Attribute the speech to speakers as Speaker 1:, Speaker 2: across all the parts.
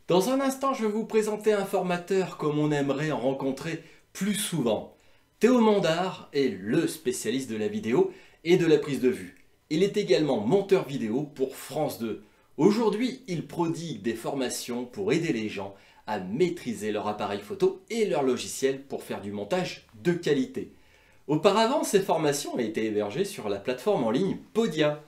Speaker 1: Dans un instant, je vais vous présenter un formateur comme on aimerait en rencontrer plus souvent. Théo Mandar est le spécialiste de la vidéo et de la prise de vue. Il est également monteur vidéo pour France 2. Aujourd'hui, il prodigue des formations pour aider les gens à maîtriser leur appareil photo et leur logiciel pour faire du montage de qualité. Auparavant, ces formations étaient hébergées sur la plateforme en ligne Podia.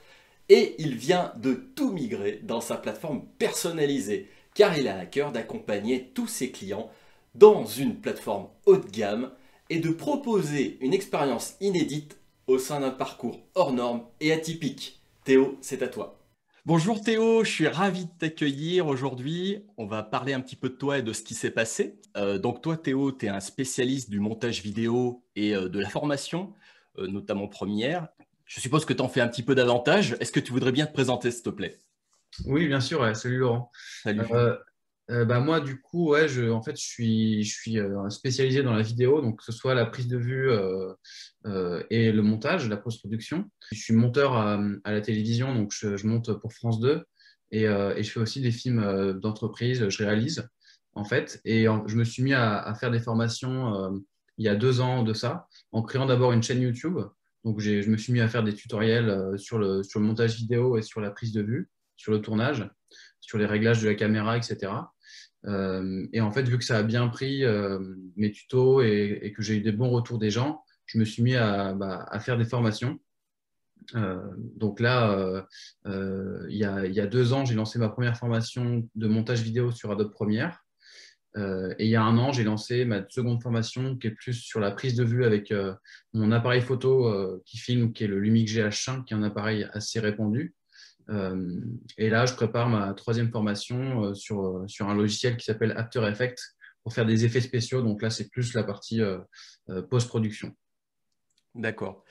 Speaker 1: Et il vient de tout migrer dans sa plateforme personnalisée, car il a à cœur d'accompagner tous ses clients dans une plateforme haut de gamme et de proposer une expérience inédite au sein d'un parcours hors norme et atypique. Théo, c'est à toi. Bonjour Théo, je suis ravi de t'accueillir aujourd'hui. On va parler un petit peu de toi et de ce qui s'est passé. Donc toi Théo, tu es un spécialiste du montage vidéo et de la formation, notamment première. Je suppose que tu en fais un petit peu davantage. Est-ce que tu voudrais bien te présenter, s'il te plaît?
Speaker 2: Oui, bien sûr, ouais. Salut Laurent.
Speaker 1: Salut.
Speaker 2: Euh, Moi, du coup, ouais, en fait, je suis spécialisé dans la vidéo, donc que ce soit la prise de vue et le montage, la post-production. Je suis monteur à la télévision, donc je monte pour France 2 et je fais aussi des films d'entreprise, je réalise en fait. Je me suis mis à faire des formations il y a 2 ans de ça, en créant d'abord une chaîne YouTube. Donc, je me suis mis à faire des tutoriels sur le montage vidéo et sur la prise de vue, sur le tournage, sur les réglages de la caméra, etc. Et en fait, vu que ça a bien pris mes tutos et que j'ai eu des bons retours des gens, je me suis mis à faire des formations. Donc là, il y a 2 ans, j'ai lancé ma première formation de montage vidéo sur Adobe Premiere. Et il y a un an, j'ai lancé ma seconde formation qui est plus sur la prise de vue avec mon appareil photo qui filme, qui est le Lumix GH5, qui est un appareil assez répandu. Et là, je prépare ma troisième formation sur un logiciel qui s'appelle After Effects pour faire des effets spéciaux. Donc là, c'est plus la partie post-production.
Speaker 1: D'accord.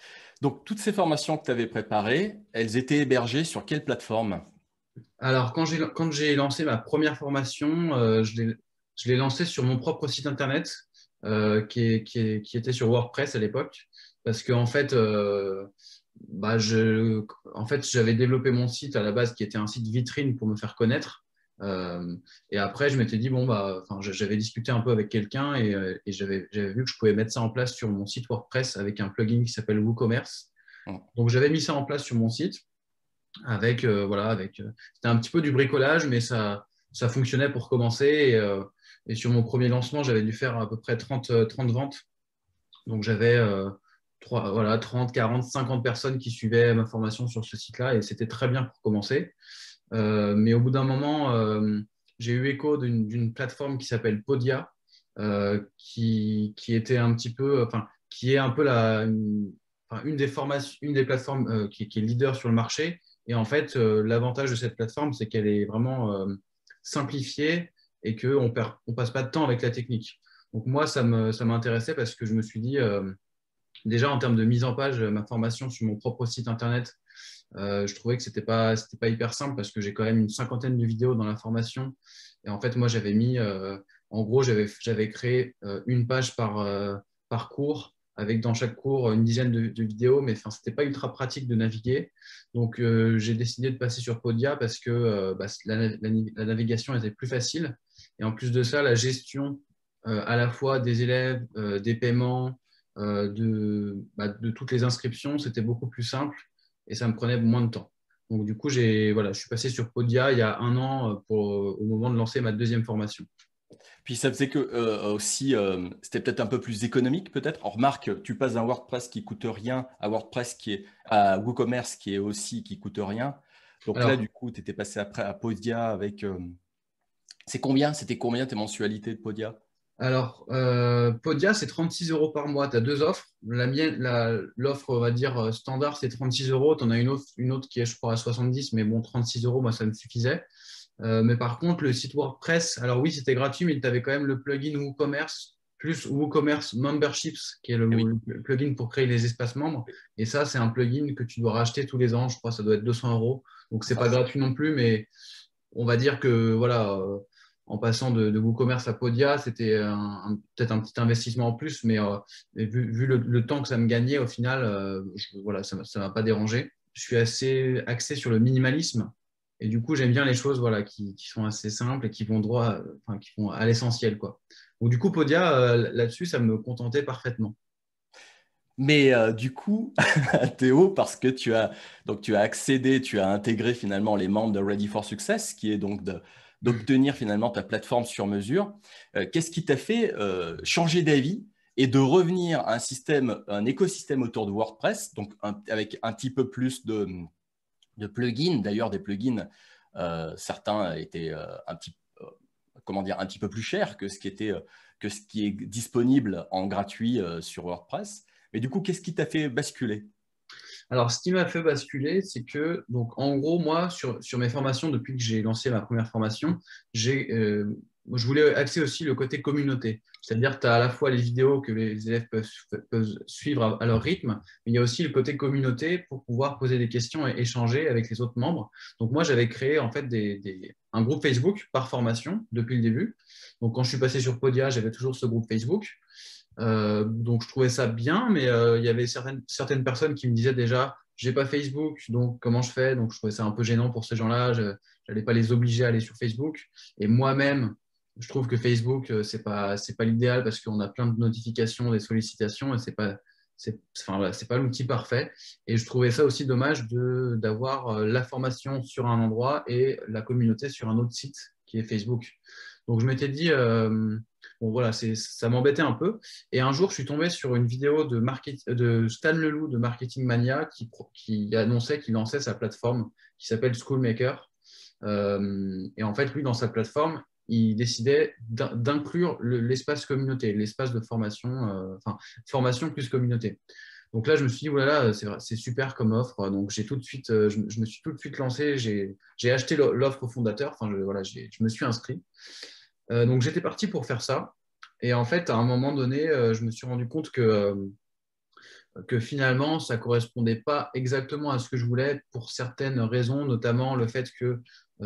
Speaker 1: Donc, toutes ces formations que tu avais préparées, elles étaient hébergées sur quelle plateforme?
Speaker 2: Alors, quand j'ai lancé ma première formation, je l'ai lancée sur mon propre site internet qui était sur WordPress à l'époque. Parce qu'en fait, j'avais développé mon site à la base qui était un site vitrine pour me faire connaître. Euh, et après, je m'étais dit, bon, j'avais discuté un peu avec quelqu'un et j'avais vu que je pouvais mettre ça en place sur mon site WordPress avec un plugin qui s'appelle WooCommerce. Donc, j'avais mis ça en place sur mon site c'était un petit peu du bricolage, mais ça fonctionnait pour commencer. Et sur mon premier lancement, j'avais dû faire à peu près 30 ventes. Donc j'avais 30, 40, 50 personnes qui suivaient ma formation sur ce site-là et c'était très bien pour commencer. Mais au bout d'un moment, j'ai eu écho d'une plateforme qui s'appelle Podia, qui était un petit peu, enfin, qui est un peu une des plateformes qui est leader sur le marché. Et en fait, l'avantage de cette plateforme, c'est qu'elle est vraiment simplifiée et on passe pas de temps avec la technique. Donc moi, ça m'intéressait parce que je me suis dit, déjà en termes de mise en page, ma formation sur mon propre site internet, je trouvais que c'était pas hyper simple parce que j'ai quand même une cinquantaine de vidéos dans la formation. Et en fait, moi, en gros, j'avais créé une page par cours, avec dans chaque cours une dizaine de vidéos, mais enfin, c'était pas ultra pratique de naviguer. Donc, j'ai décidé de passer sur Podia parce que la navigation était plus facile. Et en plus de ça, la gestion à la fois des élèves, des paiements, de toutes les inscriptions, c'était beaucoup plus simple et ça me prenait moins de temps. Donc, du coup, je suis passé sur Podia il y a un an au moment de lancer ma deuxième formation.
Speaker 1: Puis ça faisait que aussi, c'était peut-être un peu plus économique, peut-être. On remarque, tu passes d'un WordPress qui coûte rien à WooCommerce qui est aussi qui coûte rien. Donc là,
Speaker 2: Alors,
Speaker 1: du coup, tu étais passé après à Podia avec. C'est combien? C'était combien tes mensualités de Podia?
Speaker 2: Podia, c'est 36 euros par mois. Tu as deux offres. L'offre, on va dire, standard, c'est 36 euros. Tu en as une autre qui est, je crois, à 70, mais bon, 36 euros, moi, ça me suffisait. Mais par contre, le site WordPress, alors oui, c'était gratuit, mais tu avais quand même le plugin WooCommerce, plus WooCommerce Memberships, qui est
Speaker 1: Eh oui.
Speaker 2: le plugin pour créer les espaces membres. Et ça, c'est un plugin que tu dois racheter tous les ans. Je crois que ça doit être 200 euros. Donc, c'est
Speaker 1: Ah,
Speaker 2: pas gratuit non plus, mais on va dire que voilà, en passant de WooCommerce à Podia, c'était peut-être un petit investissement en plus, mais vu le temps que ça me gagnait, au final, voilà, ça ne m'a pas dérangé. Je suis assez axé sur le minimalisme. Et du coup, j'aime bien les choses voilà, qui sont assez simples et qui vont droit, enfin, qui vont à l'essentiel, quoi. Donc, du coup, Podia, là-dessus, ça me contentait parfaitement.
Speaker 1: Mais du coup, Théo, parce que tu as accédé, tu as intégré finalement les membres de Ready for Success, qui est donc d'obtenir finalement ta plateforme sur mesure. Qu'est-ce qui t'a fait changer d'avis et de revenir à un écosystème autour de WordPress, donc avec un petit peu plus de plugins. D'ailleurs, des plugins, certains étaient comment dire, un petit peu plus chers que ce qui est disponible en gratuit sur WordPress. Mais du coup, qu'est-ce qui t'a fait basculer?
Speaker 2: Alors, ce qui m'a fait basculer, c'est que, donc, en gros, moi, sur mes formations, depuis que j'ai lancé ma première formation, je voulais axer aussi le côté communauté. C'est-à-dire que tu as à la fois les vidéos que les élèves peuvent suivre à leur rythme, mais il y a aussi le côté communauté pour pouvoir poser des questions et échanger avec les autres membres. Donc, moi, j'avais créé en fait un groupe Facebook par formation depuis le début. Donc, quand je suis passé sur Podia, j'avais toujours ce groupe Facebook. Donc je trouvais ça bien, mais il y avait certaines personnes qui me disaient déjà, j'ai pas Facebook, donc comment je fais? Donc je trouvais ça un peu gênant pour ces gens-là. Je n'allais pas les obliger à aller sur Facebook. Et moi-même, je trouve que Facebook, c'est pas l'idéal parce qu'on a plein de notifications, des sollicitations, et enfin, voilà, c'est pas l'outil parfait. Et je trouvais ça aussi dommage d'avoir la formation sur un endroit et la communauté sur un autre site qui est Facebook. Donc je m'étais dit, bon voilà, ça m'embêtait un peu. Et un jour, je suis tombé sur une vidéo de Stan Leloup de Marketing Mania qui annonçait qu'il lançait sa plateforme qui s'appelle Schoolmaker. Et en fait, lui, dans sa plateforme, il décidait d'inclure l'espace communauté, l'espace de formation, enfin, formation plus communauté. Donc là, je me suis dit, voilà, c'est super comme offre. Donc j'ai tout de suite, je me suis tout de suite lancé. J'ai acheté l'offre fondateur. Enfin, voilà, je me suis inscrit. Donc j'étais parti pour faire ça. Et en fait, à un moment donné, je me suis rendu compte que finalement, ça ne correspondait pas exactement à ce que je voulais pour certaines raisons, notamment le fait que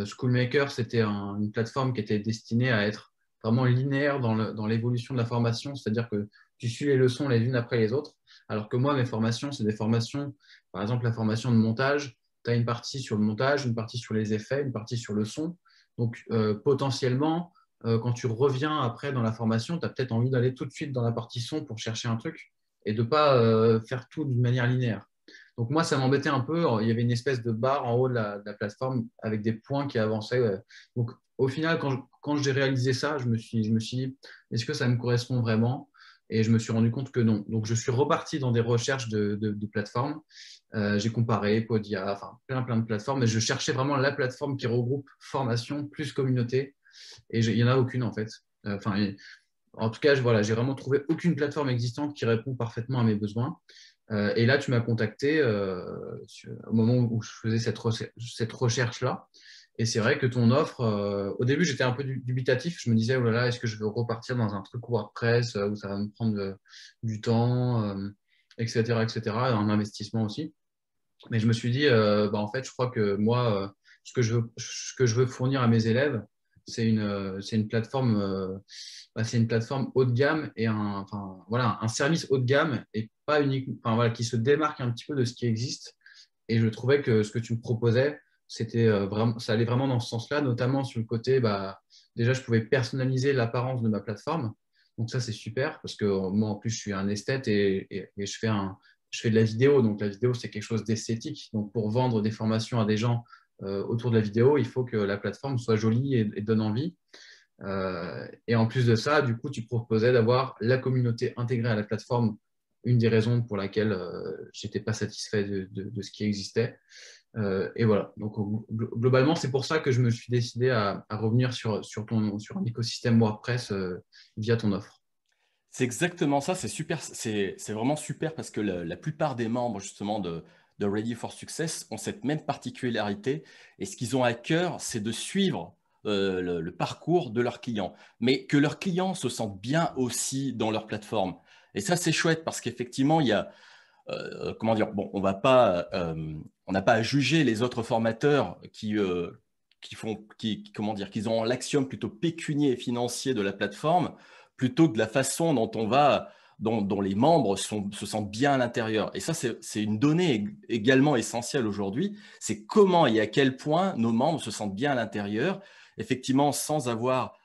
Speaker 2: Schoolmaker, c'était une plateforme qui était destinée à être vraiment linéaire dans l'évolution de la formation, c'est-à-dire que tu suis les leçons les unes après les autres, alors que moi, mes formations, c'est des formations, par exemple la formation de montage, tu as une partie sur le montage, une partie sur les effets, une partie sur le son. Donc potentiellement, quand tu reviens après dans la formation, tu as peut-être envie d'aller tout de suite dans la partie son pour chercher un truc et de ne pas faire tout d'une manière linéaire. Donc moi, ça m'embêtait un peu. Il y avait une espèce de barre en haut de la plateforme avec des points qui avançaient. Donc au final, quand j'ai réalisé ça, je me suis dit, est-ce que ça me correspond vraiment? Et je me suis rendu compte que non. Donc je suis reparti dans des recherches de plateformes. J'ai comparé Podia, enfin plein de plateformes, mais je cherchais vraiment la plateforme qui regroupe formation plus communauté. Et il n'y en a aucune en fait. Enfin, en tout cas, voilà, j'ai vraiment trouvé aucune plateforme existante qui répond parfaitement à mes besoins. Et là, tu m'as contacté au moment où je faisais cette recherche-là. Et c'est vrai que ton offre, au début, j'étais un peu dubitatif. Je me disais, oh là là, est-ce que je veux repartir dans un truc WordPress où ça va me prendre du temps, etc., etc., un investissement aussi. Mais je me suis dit, bah, en fait, je crois que moi, ce que je veux fournir à mes élèves, c'est une plateforme, c'est une plateforme haut de gamme et enfin, voilà, un service haut de gamme et pas unique, enfin, voilà, qui se démarque un petit peu de ce qui existe. Et je trouvais que ce que tu me proposais, c'était vraiment, ça allait vraiment dans ce sens-là, notamment sur le côté, bah, déjà, je pouvais personnaliser l'apparence de ma plateforme. Donc ça, c'est super parce que moi, en plus, je suis un esthète et je fais de la vidéo. Donc la vidéo, c'est quelque chose d'esthétique. Donc pour vendre des formations à des gens autour de la vidéo, il faut que la plateforme soit jolie et donne envie. Et en plus de ça, du coup, tu proposais d'avoir la communauté intégrée à la plateforme, une des raisons pour laquelle je n'étais pas satisfait de ce qui existait. Et voilà. Donc, globalement, c'est pour ça que je me suis décidé à revenir sur un écosystème WordPress via ton offre.
Speaker 1: C'est exactement ça, c'est super, c'est vraiment super parce que la plupart des membres justement de Ready for Success ont cette même particularité et ce qu'ils ont à cœur, c'est de suivre le parcours de leurs clients, mais que leurs clients se sentent bien aussi dans leur plateforme. Et ça, c'est chouette parce qu'effectivement, il y a, comment dire, bon, on n'a pas à juger les autres formateurs comment dire, qu'ils ont l'axiome plutôt pécunier et financier de la plateforme, plutôt que de la façon dont on va dont les membres se sentent bien à l'intérieur. Et ça, c'est une donnée également essentielle aujourd'hui. C'est comment et à quel point nos membres se sentent bien à l'intérieur, effectivement, sans avoir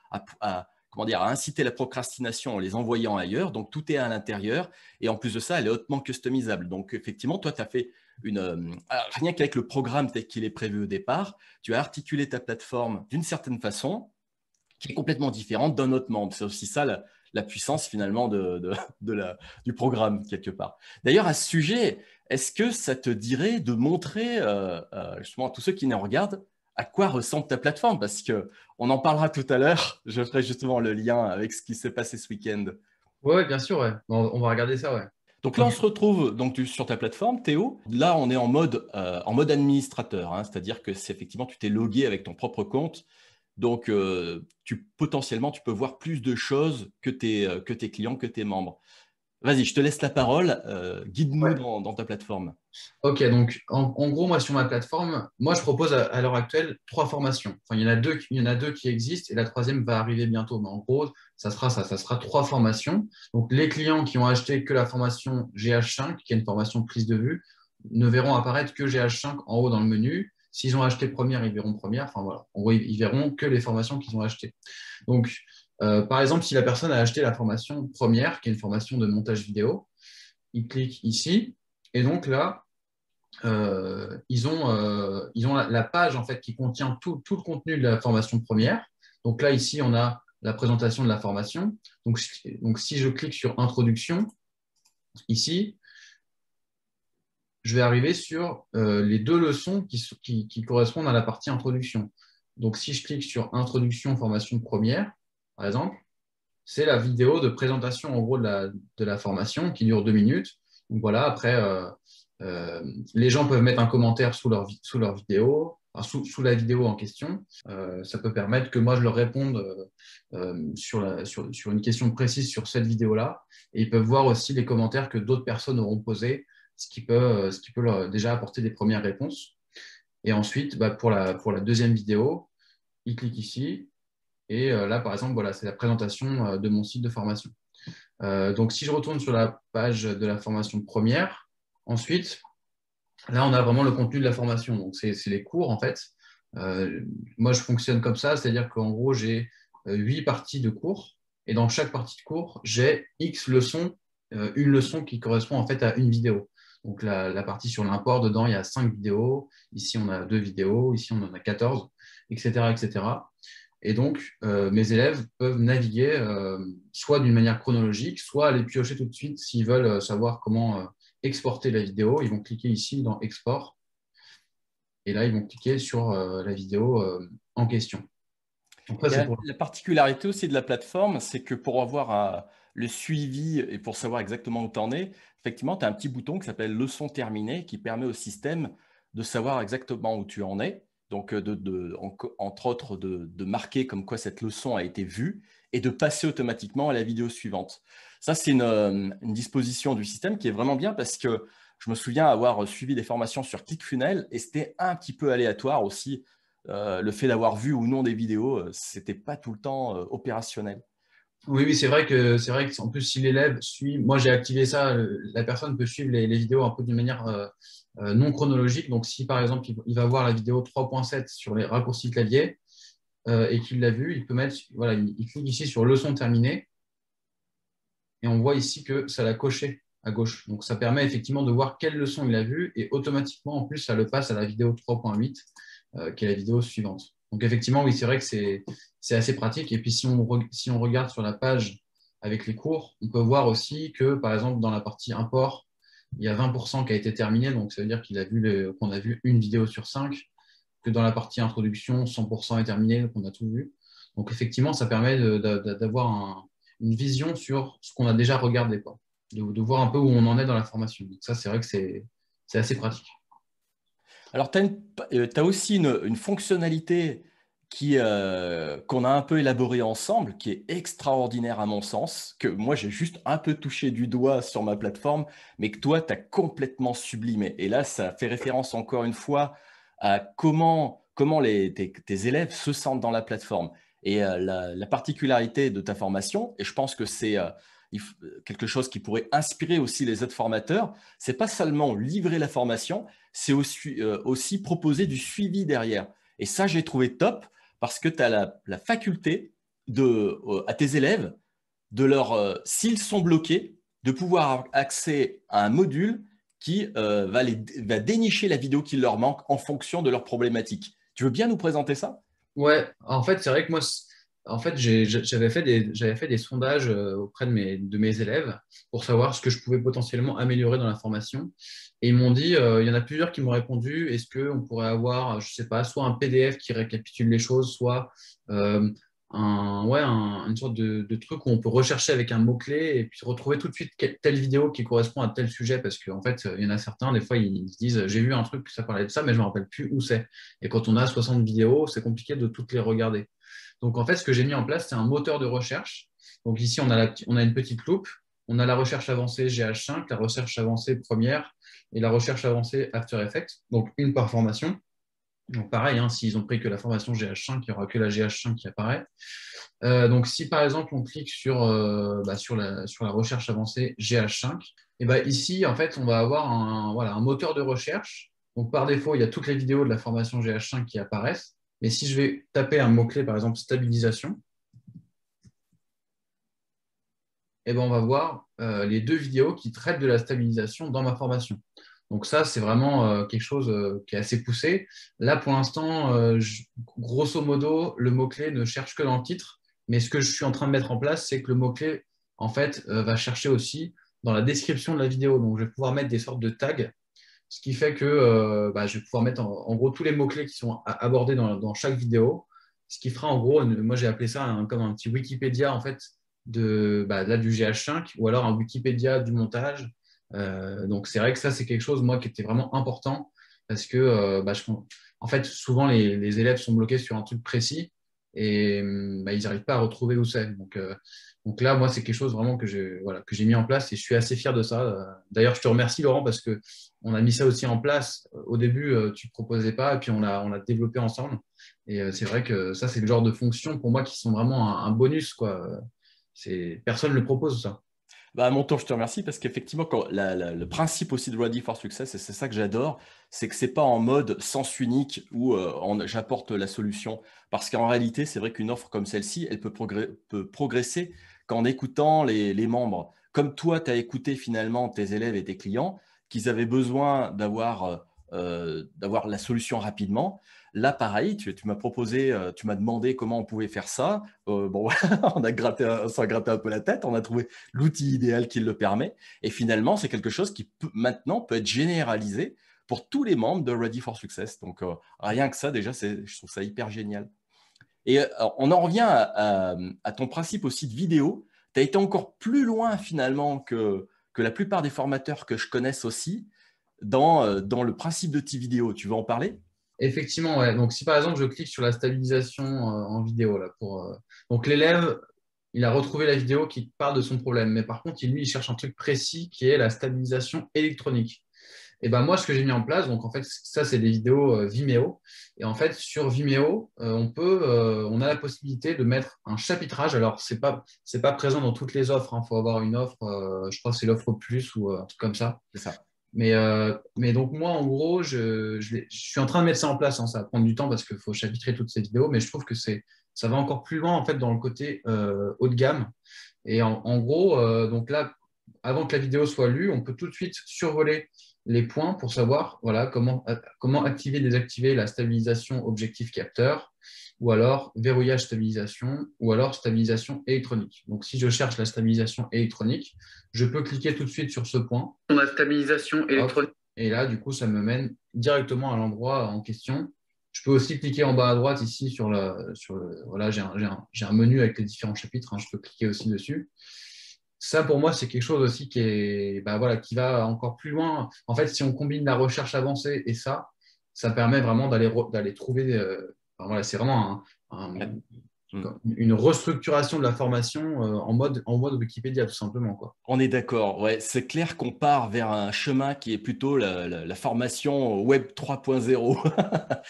Speaker 1: comment dire, à inciter la procrastination en les envoyant ailleurs. Donc, tout est à l'intérieur. Et en plus de ça, elle est hautement customisable. Donc, effectivement, toi, tu as fait rien qu'avec le programme tel qu'il est prévu au départ, tu as articulé ta plateforme d'une certaine façon qui est complètement différente d'un autre membre. C'est aussi ça la puissance finalement du programme quelque part. D'ailleurs, à ce sujet, est-ce que ça te dirait de montrer justement à tous ceux qui nous regardent à quoi ressemble ta plateforme? Parce qu'on en parlera tout à l'heure. Je ferai justement le lien avec ce qui s'est passé ce week-end.
Speaker 2: Ouais, bien sûr, ouais. On va regarder ça, ouais.
Speaker 1: Donc là,
Speaker 2: Ok.
Speaker 1: on se retrouve donc, sur ta plateforme, Théo. Là, on est en mode administrateur, hein, c'est-à-dire que c'est effectivement, tu t'es logué avec ton propre compte. Donc, potentiellement, tu peux voir plus de choses que tes clients, que tes membres. Vas-y, je te laisse la parole. Guide-nous
Speaker 2: Ouais.
Speaker 1: dans ta plateforme.
Speaker 2: Ok, donc en gros, moi sur ma plateforme, moi je propose à l'heure actuelle 3 formations. Enfin, il y en a deux qui existent et la troisième va arriver bientôt. Mais en gros, ça sera 3 formations. Donc les clients qui ont acheté que la formation GH5, qui est une formation de prise de vue, ne verront apparaître que GH5 en haut dans le menu. S'ils ont acheté première, ils verront première. Enfin voilà, en gros, ils verront que les formations qu'ils ont achetées. Donc, par exemple, si la personne a acheté la formation première, qui est une formation de montage vidéo, il clique ici. Et donc là, ils ont la page en fait qui contient tout le contenu de la formation première. Donc là, ici, on a la présentation de la formation. Donc si je clique sur Introduction, ici, je vais arriver sur les 2 leçons qui correspondent à la partie Introduction. Donc si je clique sur Introduction formation première, par exemple, c'est la vidéo de présentation en gros de la formation qui dure 2 minutes. Donc voilà, après, les gens peuvent mettre un commentaire sous leur vidéo, enfin, sous la vidéo en question. Ça peut permettre que moi je leur réponde sur une question précise sur cette vidéo-là. Et ils peuvent voir aussi les commentaires que d'autres personnes auront posés, ce qui peut leur déjà apporter des premières réponses. Et ensuite, bah, pour la deuxième vidéo, ils cliquent ici. Et là, par exemple, voilà, c'est la présentation de mon site de formation. Donc, si je retourne sur la page de la formation première, ensuite, là, on a vraiment le contenu de la formation. Donc, c'est les cours, en fait. Moi, je fonctionne comme ça, c'est-à-dire qu'en gros, j'ai 8 parties de cours. Et dans chaque partie de cours, j'ai X leçons, une leçon qui correspond en fait à une vidéo. Donc, la partie sur l'import, dedans, il y a 5 vidéos. Ici, on a 2 vidéos. Ici, on en a 14, etc., etc. Et donc, mes élèves peuvent naviguer soit d'une manière chronologique, soit aller piocher tout de suite s'ils veulent savoir comment exporter la vidéo. Ils vont cliquer ici dans Export. Et là, ils vont cliquer sur la vidéo en question. Donc, ça,
Speaker 1: Et
Speaker 2: c'est pour...
Speaker 1: la particularité aussi de la plateforme, c'est que pour avoir le suivi et pour savoir exactement où tu en es, effectivement, tu as un petit bouton qui s'appelle leçon terminée qui permet au système de savoir exactement où tu en es. Donc, entre autres, de marquer comme quoi cette leçon a été vue et de passer automatiquement à la vidéo suivante. Ça, c'est une disposition du système qui est vraiment bien parce que je me souviens avoir suivi des formations sur ClickFunnels et c'était un petit peu aléatoire aussi le fait d'avoir vu ou non des vidéos, c'était pas tout le temps opérationnel.
Speaker 2: Oui, oui, c'est vrai que en plus, si l'élève suit, moi j'ai activé ça, la personne peut suivre les vidéos un peu d'une manière non chronologique. Donc, si par exemple, il va voir la vidéo 3.7 sur les raccourcis clavier et qu'il l'a vu, il peut mettre, voilà, il clique ici sur leçon terminée. Et on voit ici que ça l'a coché à gauche. Donc, ça permet effectivement de voir quelle leçon il a vue et automatiquement, en plus, ça le passe à la vidéo 3.8, qui est la vidéo suivante. Donc, effectivement, oui, c'est vrai que c'est assez pratique. Et puis, si on regarde sur la page avec les cours, on peut voir aussi que, par exemple, dans la partie import, il y a 20% qui a été terminé. Donc, ça veut dire qu'on a vu une vidéo sur 5, que dans la partie introduction, 100% est terminé, donc on a tout vu. Donc, effectivement, ça permet d'avoir une vision sur ce qu'on a déjà regardé, quoi. De voir un peu où on en est dans la formation. Donc ça, c'est vrai que c'est assez pratique.
Speaker 1: Alors, tu as, aussi une fonctionnalité qu'on a un peu élaborée ensemble, qui est extraordinaire à mon sens, que moi j'ai juste un peu touché du doigt sur ma plateforme, mais que toi, tu as complètement sublimé. Et là, ça fait référence encore une fois à comment tes élèves se sentent dans la plateforme. Et la particularité de ta formation, et je pense que quelque chose qui pourrait inspirer aussi les autres formateurs, c'est pas seulement livrer la formation, c'est aussi proposer du suivi derrière. Et ça, j'ai trouvé top parce que tu as la faculté à tes élèves de s'ils sont bloqués, de pouvoir avoir accès à un module qui va dénicher la vidéo qui leur manque en fonction de leur problématique. Tu veux bien nous présenter ça?
Speaker 2: Ouais, en fait, c'est vrai que moi, en fait, j'avais fait des sondages auprès de mes élèves pour savoir ce que je pouvais potentiellement améliorer dans la formation. Et ils m'ont dit, il y en a plusieurs qui m'ont répondu, est-ce qu'on pourrait avoir, je sais pas, soit un PDF qui récapitule les choses, soit euh, une sorte de truc où on peut rechercher avec un mot-clé et puis retrouver tout de suite telle vidéo qui correspond à tel sujet, parce qu'en fait, il y en a certains, des fois, ils se disent, j'ai vu un truc, ça parlait de ça, mais je ne me rappelle plus où c'est. Et quand on a 60 vidéos, c'est compliqué de toutes les regarder. Donc, en fait, ce que j'ai mis en place, c'est un moteur de recherche. Donc, ici, on a une petite loupe. On a la recherche avancée GH5, la recherche avancée première et la recherche avancée After Effects. Donc, une par formation. Donc, pareil, hein, s'ils ont pris que la formation GH5, il n'y aura que la GH5 qui apparaît. Donc, si par exemple, on clique sur la recherche avancée GH5, et ben, ici, en fait, on va avoir un moteur de recherche. Donc, par défaut, il y a toutes les vidéos de la formation GH5 qui apparaissent. Mais si je vais taper un mot-clé, par exemple, stabilisation, et ben, on va voir les 2 vidéos qui traitent de la stabilisation dans ma formation. Donc ça, c'est vraiment quelque chose qui est assez poussé. Là, pour l'instant, grosso modo, le mot-clé ne cherche que dans le titre. Mais ce que je suis en train de mettre en place, c'est que le mot-clé, en fait, va chercher aussi dans la description de la vidéo. Donc, je vais pouvoir mettre des sortes de tags, ce qui fait que je vais pouvoir mettre en gros tous les mots-clés qui sont abordés dans chaque vidéo. Ce qui fera en gros, moi j'ai appelé ça comme un petit Wikipédia en fait là, du GH5 ou alors un Wikipédia du montage. Donc c'est vrai que ça c'est quelque chose moi qui était vraiment important parce que en fait souvent les élèves sont bloqués sur un truc précis et ils n'arrivent pas à retrouver où c'est. Donc là, moi, c'est quelque chose vraiment que j'ai mis en place et je suis assez fier de ça. D'ailleurs, je te remercie, Laurent, parce que on a mis ça aussi en place. Au début, tu ne proposais pas et puis on a développé ensemble. Et c'est vrai que ça, c'est le genre de fonctions pour moi qui sont vraiment un bonus, quoi. Personne ne le propose, ça.
Speaker 1: Bah, à mon tour, je te remercie parce qu'effectivement, le principe aussi de Ready for Success, et c'est ça que j'adore, c'est que c'est pas en mode sens unique où j'apporte la solution. Parce qu'en réalité, c'est vrai qu'une offre comme celle-ci, elle peut progresser qu'en écoutant les membres. Comme toi, tu as écouté finalement tes élèves et tes clients, qu'ils avaient besoin d'avoir la solution rapidement. Là, pareil, tu m'as proposé, tu m'as demandé comment on pouvait faire ça. Bon, on s'est gratté un peu la tête, on a trouvé l'outil idéal qui le permet. Et finalement, c'est quelque chose qui maintenant peut être généralisé pour tous les membres de Ready for Success. Donc, rien que ça, déjà, je trouve ça hyper génial. Et on en revient à ton principe aussi de vidéo. Tu as été encore plus loin finalement que la plupart des formateurs que je connaisse aussi dans le principe de tes vidéos. Tu veux en parler?
Speaker 2: Effectivement, ouais. Donc, si par exemple, je clique sur la stabilisation en vidéo, là, donc l'élève, il a retrouvé la vidéo qui parle de son problème. Mais par contre, lui, il cherche un truc précis qui est la stabilisation électronique. Et ben moi, ce que j'ai mis en place, donc en fait, ça, c'est des vidéos Vimeo. Et en fait, sur Vimeo, on a la possibilité de mettre un chapitrage. Alors, c'est pas présent dans toutes les offres. Il faut avoir une offre, je crois que c'est l'offre plus ou un truc comme ça.
Speaker 1: C'est ça.
Speaker 2: Mais donc, moi, en gros, je suis en train de mettre ça en place, hein. Ça va prendre du temps parce qu'il faut chapitrer toutes ces vidéos, mais je trouve que ça va encore plus loin en fait dans le côté haut de gamme. Et en gros, donc là, avant que la vidéo soit lue, on peut tout de suite survoler les points pour savoir voilà, comment activer et désactiver la stabilisation objectif capteur, ou alors verrouillage stabilisation, ou alors stabilisation électronique. Donc, si je cherche la stabilisation électronique, je peux cliquer tout de suite sur ce point. La stabilisation électronique. Et là, du coup, ça me mène directement à l'endroit en question. Je peux aussi cliquer en bas à droite ici voilà, j'ai un menu avec les différents chapitres, hein, je peux cliquer aussi dessus. Ça, pour moi, c'est quelque chose aussi qui va encore plus loin. En fait, si on combine la recherche avancée et ça permet vraiment d'aller trouver. Voilà, c'est vraiment une restructuration de la formation en mode Wikipédia, tout simplement, quoi.
Speaker 1: On est d'accord, ouais, c'est clair qu'on part vers un chemin qui est plutôt la formation Web 3.0.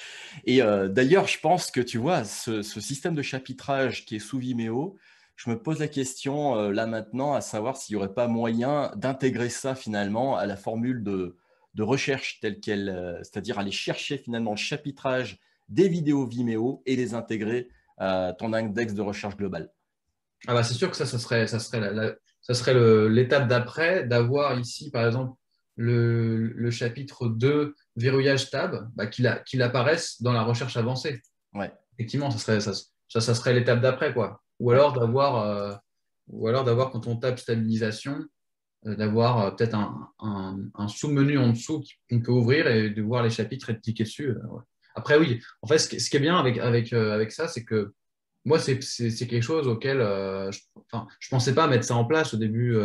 Speaker 1: Et d'ailleurs, je pense que tu vois, ce système de chapitrage qui est sous Vimeo, je me pose la question là maintenant à savoir s'il n'y aurait pas moyen d'intégrer ça finalement à la formule de recherche telle qu'elle, c'est-à-dire aller chercher finalement le chapitrage des vidéos Vimeo et les intégrer à ton index de recherche global.
Speaker 2: Ah bah, c'est sûr que ça serait l'étape d'après, d'avoir ici, par exemple, le chapitre 2 verrouillage tab, bah, qu'il apparaisse dans la recherche avancée.
Speaker 1: Ouais,
Speaker 2: Effectivement, ça serait l'étape d'après, quoi.
Speaker 1: ouais.
Speaker 2: Ou alors d'avoir, quand on tape stabilisation, d'avoir peut-être un sous-menu en dessous qu'on peut ouvrir et de voir les chapitres et de cliquer dessus. Ouais. Après, oui, en fait, ce qui est bien avec ça, c'est que moi, c'est quelque chose auquel enfin, je pensais pas mettre ça en place au début,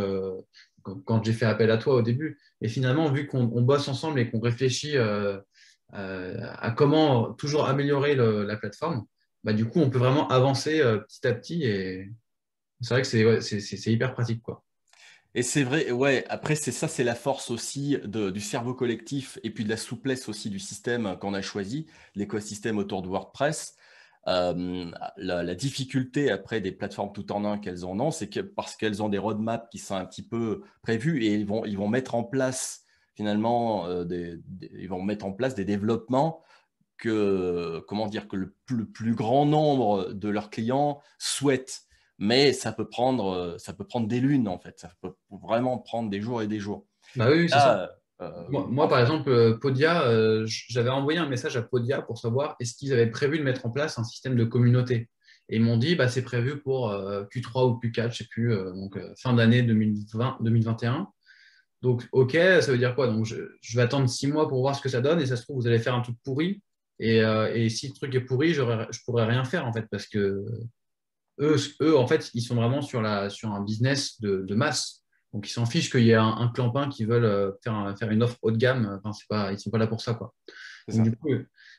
Speaker 2: quand j'ai fait appel à toi au début. Et finalement, vu qu'on bosse ensemble et qu'on réfléchit à comment toujours améliorer la plateforme, bah, du coup, on peut vraiment avancer petit à petit. Et c'est vrai que c'est hyper pratique, quoi.
Speaker 1: Et c'est vrai, ouais, après c'est ça, c'est la force aussi du cerveau collectif et puis de la souplesse aussi du système qu'on a choisi, l'écosystème autour de WordPress. La difficulté après des plateformes tout en un qu'elles en ont, c'est que parce qu'elles ont des roadmaps qui sont un petit peu prévus et ils vont mettre en place finalement ils vont mettre en place des développements que, comment dire, que le plus grand nombre de leurs clients souhaitent. Mais ça peut prendre des lunes, en fait. Ça peut vraiment prendre des jours et des jours.
Speaker 2: Bah oui, oui, c'est ça.
Speaker 1: Là,
Speaker 2: Moi, par exemple, Podia, j'avais envoyé un message à Podia pour savoir est-ce qu'ils avaient prévu de mettre en place un système de communauté. Et ils m'ont dit, bah, c'est prévu pour Q3 ou Q4, je ne sais plus, donc fin d'année 2020-2021. Donc, OK, ça veut dire quoi? Donc, je vais attendre 6 mois pour voir ce que ça donne et ça se trouve, vous allez faire un truc pourri. Et si le truc est pourri, je ne pourrais rien faire en fait parce que eux, en fait, ils sont vraiment sur un business de masse. Donc, ils s'en fichent qu'il y ait un clampin qui veulent faire une offre haut de gamme. Enfin, ils ne sont pas là pour ça, quoi.
Speaker 1: c'est
Speaker 2: Donc,
Speaker 1: ça.
Speaker 2: du coup,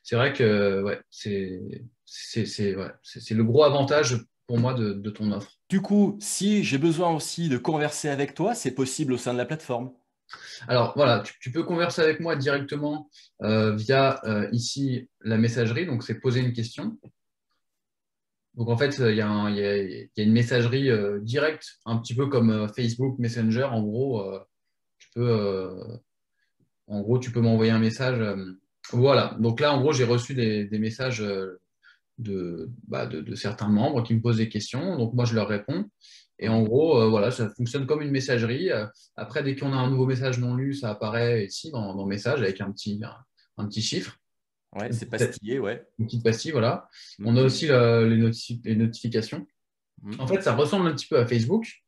Speaker 2: c'est vrai que ouais, c'est le gros avantage pour moi de ton offre.
Speaker 1: Du coup, si j'ai besoin aussi de converser avec toi, c'est possible au sein de la plateforme.
Speaker 2: Alors, voilà, tu peux converser avec moi directement via ici la messagerie. Donc, c'est poser une question. Donc en fait, il y a une messagerie directe, un petit peu comme Facebook Messenger. Tu peux, euh, en gros, tu peux m'envoyer un message. Voilà. Donc là, en gros, j'ai reçu des messages de certains membres qui me posent des questions. Donc moi, je leur réponds. Et en
Speaker 1: Mhm.
Speaker 2: gros, voilà, ça fonctionne comme une messagerie. Après, dès qu'on a un nouveau message non lu, ça apparaît ici dans Message avec un petit chiffre,
Speaker 1: Ouais,
Speaker 2: une
Speaker 1: c'est pastillé, ouais.
Speaker 2: petite pastille. Voilà. On
Speaker 1: Mhm.
Speaker 2: a aussi les notifications. En
Speaker 1: Mhm.
Speaker 2: fait, ça ressemble un petit peu à Facebook,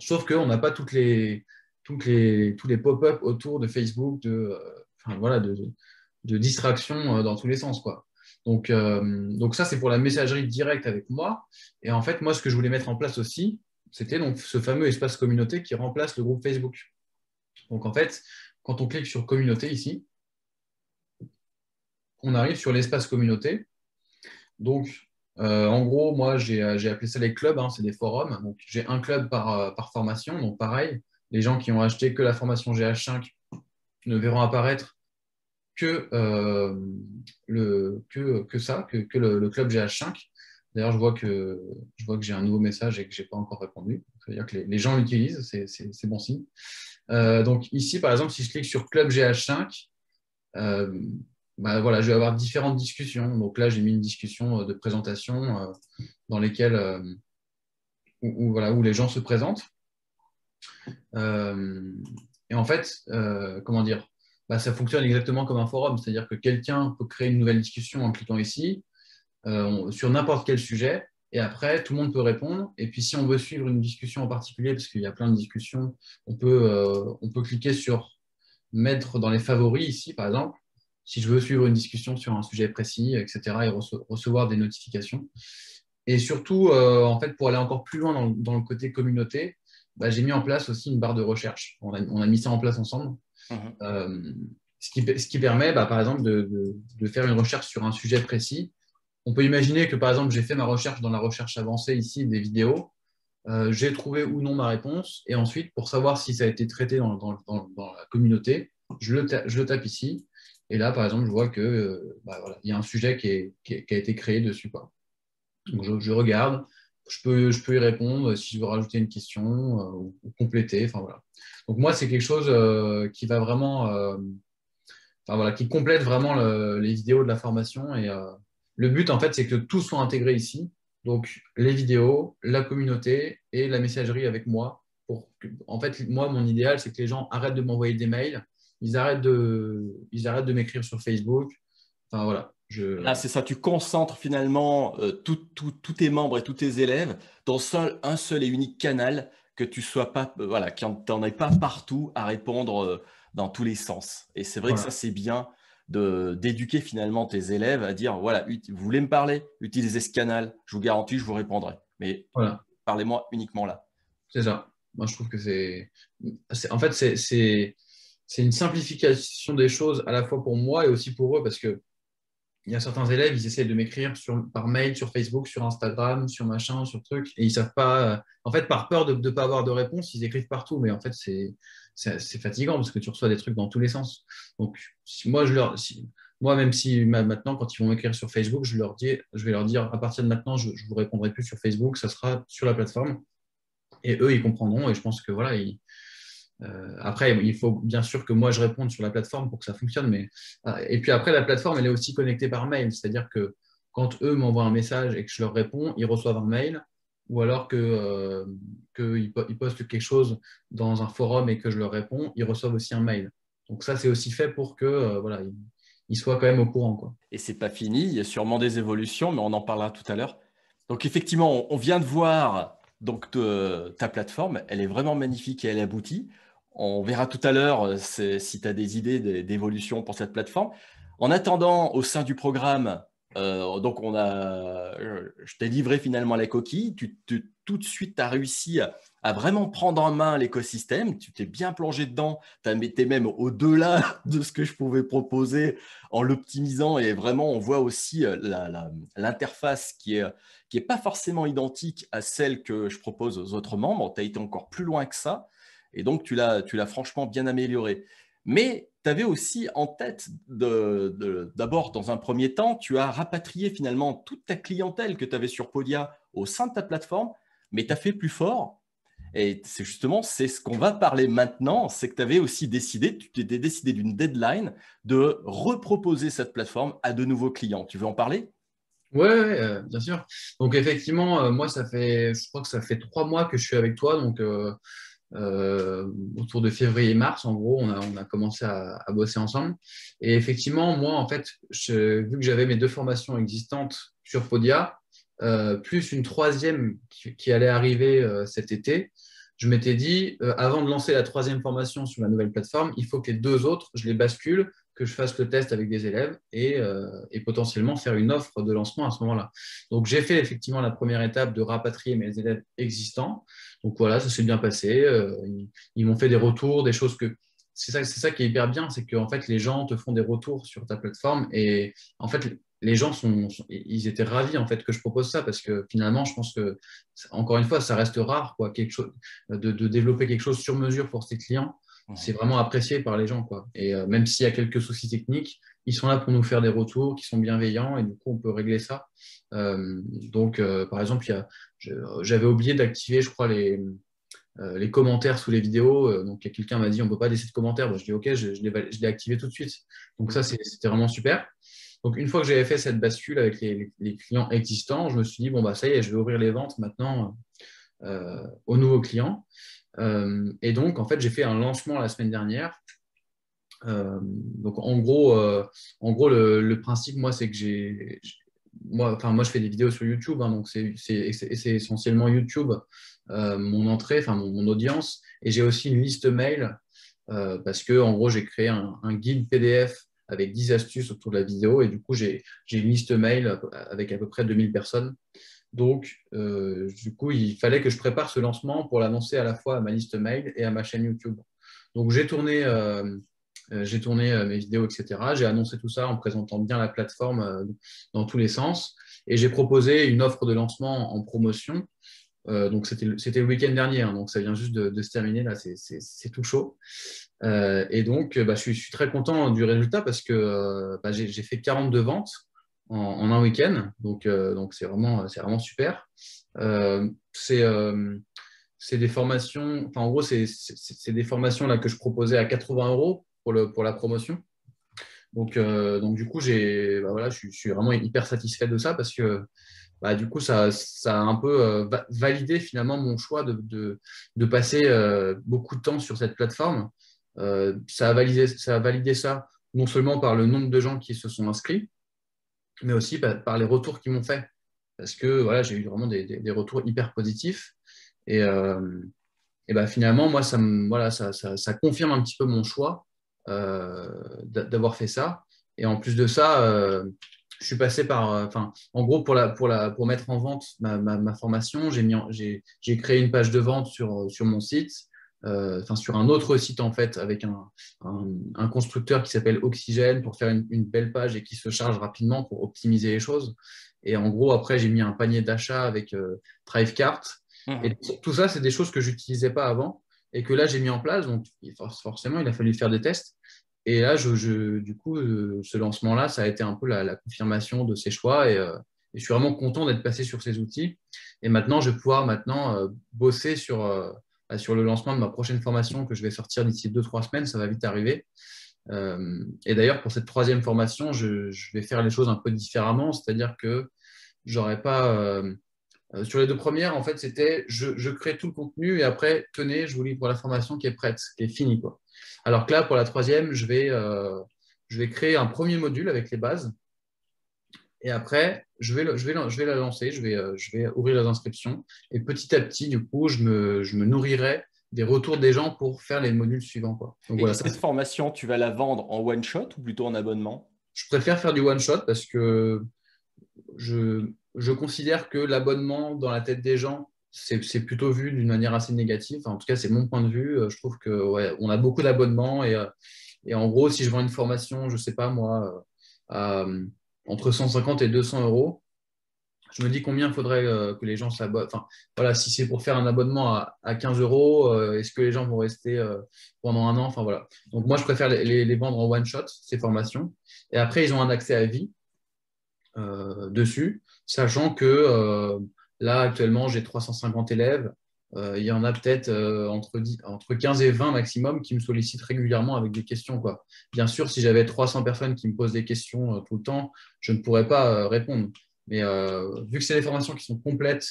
Speaker 2: sauf qu'on n'a pas tous les pop-up autour de Facebook, enfin, voilà, de distraction dans tous les sens, quoi. Donc ça, c'est pour la messagerie directe avec moi. Et en fait, moi, ce que je voulais mettre en place aussi, c'était donc ce fameux espace communauté qui remplace le groupe Facebook. Donc en fait, quand on clique sur communauté ici, on arrive sur l'espace communauté. Donc, en gros, moi, j'ai appelé ça les clubs, hein, c'est des forums. Donc, j'ai un club par formation. Donc, pareil, les gens qui ont acheté que la formation GH5 ne verront apparaître que, que le club GH5. D'ailleurs, je vois que j'ai un nouveau message et que je n'ai pas encore répondu. Ça veut dire que les gens l'utilisent, c'est bon signe. Donc, ici, par exemple, si je clique sur club GH5, euh, bah, voilà, je vais avoir différentes discussions. Donc là, j'ai mis une discussion de présentation dans lesquelles voilà, où les gens se présentent. Euh, et en fait, comment dire, bah, ça fonctionne exactement comme un forum, c'est-à-dire que quelqu'un peut créer une nouvelle discussion en cliquant ici sur n'importe quel sujet. Et après, tout le monde peut répondre. Et puis, si on veut suivre une discussion en particulier, parce qu'il y a plein de discussions, on peut cliquer sur mettre dans les favoris ici, par exemple, si je veux suivre une discussion sur un sujet précis, etc., et recevoir des notifications. Et surtout, en fait, pour aller encore plus loin dans le côté communauté, bah, j'ai mis en place aussi une barre de recherche. On a mis ça en place ensemble.
Speaker 1: Mhm.
Speaker 2: Euh, ce qui permet, bah, par exemple, de faire une recherche sur un sujet précis. On peut imaginer que, par exemple, j'ai fait ma recherche dans la recherche avancée ici des vidéos. J'ai trouvé ou non ma réponse. Et ensuite, pour savoir si ça a été traité dans la communauté, je le tape ici. Et là, par exemple, je vois que bah, voilà, il y a un sujet qui a été créé dessus, quoi. Donc, je regarde je peux y répondre si je veux rajouter une question ou compléter. Enfin, voilà. Donc moi, c'est quelque chose qui va vraiment, enfin, voilà, qui complète vraiment les vidéos de la formation. Et le but, en fait, c'est que tout soit intégré ici. Donc les vidéos, la communauté et la messagerie avec moi. En fait, moi, mon idéal, c'est que les gens arrêtent de m'envoyer des mails, ils arrêtent de m'écrire sur Facebook. Enfin voilà,
Speaker 1: Là, c'est ça, tu concentres finalement tous tes membres et tous tes élèves dans un seul et unique canal, que tu sois pas, voilà, qu'il n'y en ait pas partout à répondre dans tous les sens. Et c'est vrai que ça,
Speaker 2: voilà,
Speaker 1: c'est bien d'éduquer finalement tes élèves à dire, voilà, vous voulez me parler, utilisez ce canal, je vous garantis, je vous répondrai. Mais
Speaker 2: voilà.
Speaker 1: parlez-moi uniquement là.
Speaker 2: C'est ça. Moi, je trouve que en fait, c'est une simplification des choses à la fois pour moi et aussi pour eux parce que il y a certains élèves, ils essaient de m'écrire par mail, sur Facebook, sur Instagram, sur machin, sur truc, et ils savent pas. En fait, par peur de ne pas avoir de réponse, ils écrivent partout, mais en fait, c'est fatigant parce que tu reçois des trucs dans tous les sens. Donc, moi, même si maintenant, quand ils vont m'écrire sur Facebook, je vais leur dire à partir de maintenant, je vous répondrai plus sur Facebook, ça sera sur la plateforme. Et eux, ils comprendront. Et je pense que voilà, après, il faut bien sûr que moi, je réponde sur la plateforme pour que ça fonctionne. Et puis après, la plateforme, elle est aussi connectée par mail. C'est-à-dire que quand eux m'envoient un message et que je leur réponds, ils reçoivent un mail. Ou alors qu'ils postent quelque chose dans un forum et que je leur réponds, ils reçoivent aussi un mail. Donc ça, c'est aussi fait pour que voilà, ils soient quand même au courant, quoi.
Speaker 1: Et c'est pas fini, il y a sûrement des évolutions, mais on en parlera tout à l'heure. Donc effectivement, on vient de voir donc ta plateforme, elle est vraiment magnifique et elle aboutit. On verra tout à l'heure si tu as des idées d'évolution pour cette plateforme. En attendant, au sein du programme, donc je t'ai livré finalement la coquille. Tout de suite, tu as réussi à vraiment prendre en main l'écosystème. Tu t'es bien plongé dedans. Tu été même au-delà de ce que je pouvais proposer en l'optimisant, et vraiment on voit aussi l'interface qui est pas forcément identique à celle que je propose aux autres membres. Tu as été encore plus loin que ça et donc tu l'as franchement bien amélioré. Mais tu avais aussi en tête d'abord, dans un premier temps, tu as rapatrié finalement toute ta clientèle que tu avais sur Podia au sein de ta plateforme, mais tu as fait plus fort. Et c'est ce qu'on va parler maintenant, c'est que tu avais aussi décidé, tu t'étais décidé d'une deadline de reproposer cette plateforme à de nouveaux clients. Tu veux en parler?
Speaker 2: Ouais, ouais, bien sûr. Donc effectivement, moi, je crois que ça fait 3 mois que je suis avec toi. Donc autour de février-mars, en gros, on a commencé à bosser ensemble. Et effectivement, moi, en fait, vu que j'avais mes 2 formations existantes sur Podia, plus une troisième qui allait arriver cet été, je m'étais dit, avant de lancer la troisième formation sur la nouvelle plateforme, il faut que les 2 autres, je les bascule, que je fasse le test avec des élèves et potentiellement faire une offre de lancement à ce moment-là. Donc, j'ai fait effectivement la première étape de rapatrier mes élèves existants. Donc voilà, ça s'est bien passé. Ils m'ont fait des retours, des choses que. C'est ça qui est hyper bien, c'est qu'en fait, les gens te font des retours sur ta plateforme et en fait, les gens ils étaient ravis en fait que je propose ça parce que finalement, je pense que, encore une fois, ça reste rare, quoi, quelque chose, de développer quelque chose sur mesure pour ses clients. C'est
Speaker 1: Mhm.
Speaker 2: vraiment apprécié par les gens, quoi. Et même s'il y a quelques soucis techniques, ils sont là pour nous faire des retours qui sont bienveillants et du coup, on peut régler ça. Par exemple, j'avais oublié d'activer, je crois, les commentaires sous les vidéos. Donc, quelqu'un m'a dit, on ne peut pas laisser de commentaires. Bah, je dis, OK, je l'ai activé tout de suite. Donc, ça, c'était vraiment super. Donc, une fois que j'avais fait cette bascule avec les clients existants, je me suis dit, bon, bah, ça y est, je vais ouvrir les ventes maintenant aux nouveaux clients. Et donc, en fait, j'ai fait un lancement la semaine dernière. Donc, en gros le principe, moi, c'est que moi, je fais des vidéos sur YouTube, hein, donc c'est essentiellement YouTube, mon entrée, enfin mon audience, et j'ai aussi une liste mail parce que, en gros, j'ai créé un guide PDF avec 10 astuces autour de la vidéo, et du coup, j'ai une liste mail avec à peu près 2000 personnes. Donc, du coup, il fallait que je prépare ce lancement pour l'annoncer à la fois à ma liste mail et à ma chaîne YouTube. Donc, j'ai tourné mes vidéos, etc. J'ai annoncé tout ça en présentant bien la plateforme dans tous les sens. Et j'ai proposé une offre de lancement en promotion. Donc, c'était le week-end dernier, hein, donc ça vient juste de se terminer. Là, c'est tout chaud. Et donc, je suis très content du résultat parce que j'ai fait 42 ventes en un week-end. Donc c'est vraiment super. Euh, c'est euh, c'est des formations, enfin, en gros, c'est des formations là, que je proposais à 80 € pour la promotion. Donc du coup, voilà, je suis vraiment hyper satisfait de ça parce que bah, du coup, ça a un peu validé finalement mon choix de passer beaucoup de temps sur cette plateforme. Ça a validé ça non seulement par le nombre de gens qui se sont inscrits, mais aussi par les retours qu'ils m'ont fait. Parce que voilà, j'ai eu vraiment des retours hyper positifs. Et, euh, et bah, finalement, moi, voilà, ça confirme un petit peu mon choix d'avoir fait ça. Et en plus de ça, je suis passé par, enfin, en gros, pour mettre en vente ma formation, j'ai créé une page de vente sur mon site, enfin, sur un autre site en fait, avec un constructeur qui s'appelle Oxygène pour faire une belle page et qui se charge rapidement pour optimiser les choses. Et en gros, après, j'ai mis un panier d'achat avec Thrivecart. Et
Speaker 1: Mhm.
Speaker 2: tout ça, c'est des choses que je n'utilisais pas avant et que là, j'ai mis en place. Donc, forcément, il a fallu faire des tests. Et là, du coup, ce lancement-là, ça a été un peu la confirmation de ces choix. Et je suis vraiment content d'être passé sur ces outils. Et maintenant, je vais pouvoir bosser sur le lancement de ma prochaine formation que je vais sortir d'ici 2, 3 semaines. Ça va vite arriver. Et d'ailleurs, pour cette troisième formation, je vais faire les choses un peu différemment. C'est-à-dire que j'aurais pas. Sur les deux premières, en fait, c'était je crée tout le contenu et après, tenez, je vous livre la formation qui est prête, qui est finie, quoi. Alors que là, pour la troisième, je vais créer un premier module avec les bases et après, je vais la lancer, je vais ouvrir les inscriptions et petit à petit, du coup, je me nourrirai des retours des gens pour faire les modules suivants, quoi. Donc
Speaker 1: Et
Speaker 2: voilà, ça,
Speaker 1: cette formation, tu vas la vendre en one shot ou plutôt en abonnement?
Speaker 2: je préfère faire du one shot parce que je considère que l'abonnement dans la tête des gens, c'est plutôt vu d'une manière assez négative. Enfin, en tout cas, c'est mon point de vue. Je trouve que ouais, on a beaucoup d'abonnements et en gros, si je vends une formation, je sais pas moi, entre 150 et 200 €, je me dis combien il faudrait que les gens s'abonnent. Enfin, voilà, si c'est pour faire un abonnement à 15 euros, est-ce que les gens vont rester pendant un an? Enfin, voilà. Donc, moi, je préfère les vendre en one shot, ces formations. Et après, ils ont un accès à vie dessus, sachant que là, actuellement, j'ai 350 élèves. Il y en a peut-être entre 15 et 20 maximum qui me sollicitent régulièrement avec des questions, quoi. Bien sûr, si j'avais 300 personnes qui me posent des questions tout le temps, je ne pourrais pas répondre. Mais vu que c'est des formations qui sont complètes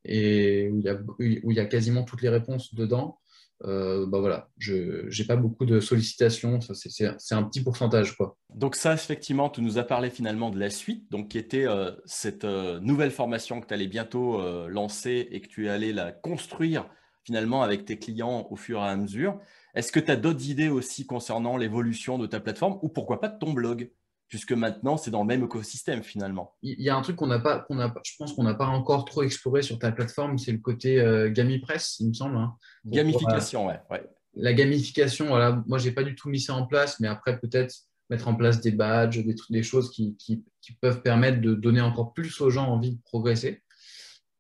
Speaker 2: et où il y a quasiment toutes les réponses dedans, bah voilà, je n'ai pas beaucoup de sollicitations. C'est un petit pourcentage, quoi.
Speaker 1: Donc ça, effectivement, tu nous as parlé finalement de la suite, donc qui était cette nouvelle formation que tu allais bientôt lancer et que tu allais la construire finalement avec tes clients au fur et à mesure. Est-ce que tu as d'autres idées aussi concernant l'évolution de ta plateforme ou pourquoi pas de ton blog, puisque maintenant c'est dans le même écosystème finalement.
Speaker 2: Il y a un truc je pense qu'on n'a pas encore trop exploré sur ta plateforme, c'est le côté GamiPress, il me semble, hein. Pour
Speaker 1: Gamification, ouais, ouais.
Speaker 2: la gamification, voilà, moi, j'ai pas du tout mis ça en place, mais après, peut-être mettre en place des badges, des choses qui peuvent permettre de donner encore plus aux gens envie de progresser.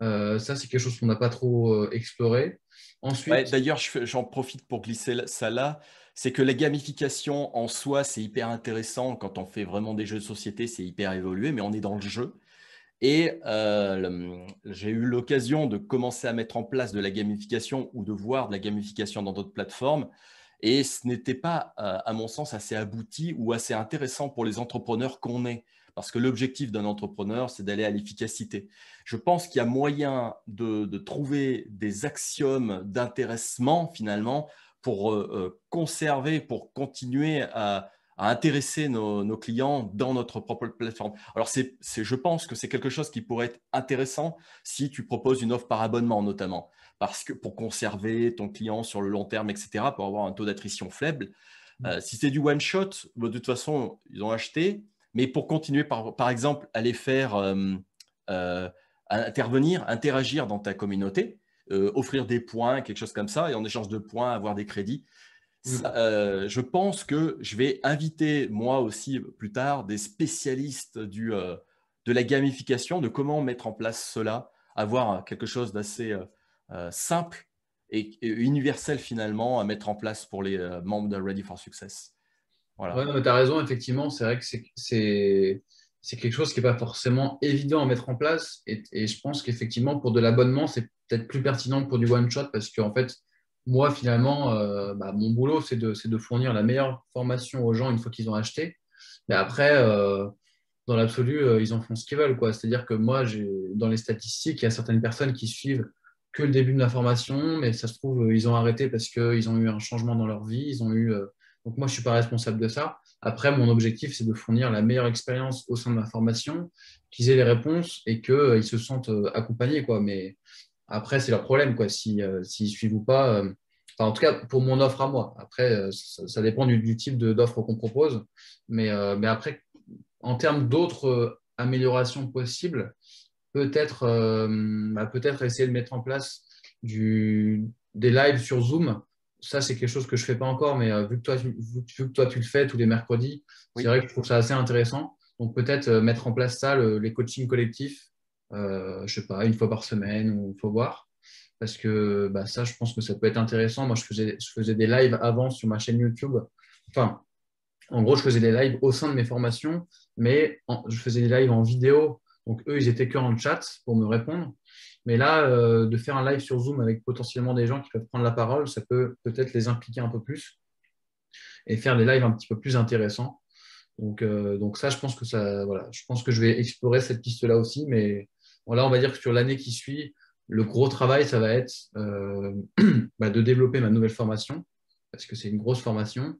Speaker 2: Ça, c'est quelque chose qu'on n'a pas trop exploré.
Speaker 1: Ouais,
Speaker 2: Ensuite,
Speaker 1: d'ailleurs, j'en profite pour glisser ça là. C'est que la gamification en soi, c'est hyper intéressant. Quand on fait vraiment des jeux de société, c'est hyper évolué, mais on est dans le jeu. Et j'ai eu l'occasion de commencer à mettre en place de la gamification ou de voir de la gamification dans d'autres plateformes. Et ce n'était pas, à mon sens, assez abouti ou assez intéressant pour les entrepreneurs qu'on est. Parce que l'objectif d'un entrepreneur, c'est d'aller à l'efficacité. Je pense qu'il y a moyen de trouver des axiomes d'intéressement, finalement, pour conserver, pour continuer à intéresser nos clients dans notre propre plateforme. Alors, je pense que c'est quelque chose qui pourrait être intéressant si tu proposes une offre par abonnement, notamment parce que pour conserver ton client sur le long terme, etc., pour avoir un taux d'attrition faible. Si c'est du one shot, de toute façon, ils ont acheté. Mais pour continuer, par exemple, à les faire euh, intervenir, interagir dans ta communauté, offrir des points, quelque chose comme ça, et en échange de points, avoir des crédits. Ça, je pense que je vais inviter moi aussi plus tard des spécialistes de la gamification, de comment mettre en place cela, avoir quelque chose d'assez simple et universel finalement à mettre en place pour les membres de Ready for Success.
Speaker 2: ouais,
Speaker 1: Voilà.
Speaker 2: tu as raison, effectivement, c'est vrai que c'est quelque chose qui n'est pas forcément évident à mettre en place. Et je pense qu'effectivement, pour de l'abonnement, c'est peut-être plus pertinent que pour du one-shot parce qu'en fait, moi, finalement, mon boulot, c'est de fournir la meilleure formation aux gens une fois qu'ils ont acheté. Mais après, dans l'absolu, ils en font ce qu'ils veulent, quoi. C'est-à-dire que moi, dans les statistiques, il y a certaines personnes qui suivent que le début de la formation, mais ça se trouve, ils ont arrêté parce qu'ils ont eu un changement dans leur vie. Donc moi, je ne suis pas responsable de ça. Après, mon objectif, c'est de fournir la meilleure expérience au sein de ma formation, qu'ils aient les réponses et qu'ils se sentent accompagnés, quoi. Mais après, c'est leur problème, quoi. S'ils suivent ou pas. Enfin, en tout cas, pour mon offre à moi. Après, ça dépend du type d'offre qu'on propose. Mais après, en termes d'autres améliorations possibles, peut-être essayer de mettre en place des lives sur Zoom. Ça, c'est quelque chose que je ne fais pas encore, mais vu que toi, tu le fais tous les mercredis, c'est
Speaker 1: Oui.
Speaker 2: vrai que je trouve ça assez intéressant. Donc, peut-être mettre en place ça, les coachings collectifs, je ne sais pas, une fois par semaine, ou il faut voir. Parce que ça, je pense que ça peut être intéressant. Moi, je faisais des lives avant sur ma chaîne YouTube. Enfin, en gros, je faisais des lives au sein de mes formations, mais je faisais des lives en vidéo. Donc, eux, ils étaient que en chat pour me répondre. Mais là, de faire un live sur Zoom avec potentiellement des gens qui peuvent prendre la parole, ça peut peut-être les impliquer un peu plus et faire des lives un petit peu plus intéressants. Donc ça, je pense que ça, voilà, je pense que je vais explorer cette piste-là aussi. Mais voilà, on va dire que sur l'année qui suit, le gros travail, ça va être de développer ma nouvelle formation, parce que c'est une grosse formation,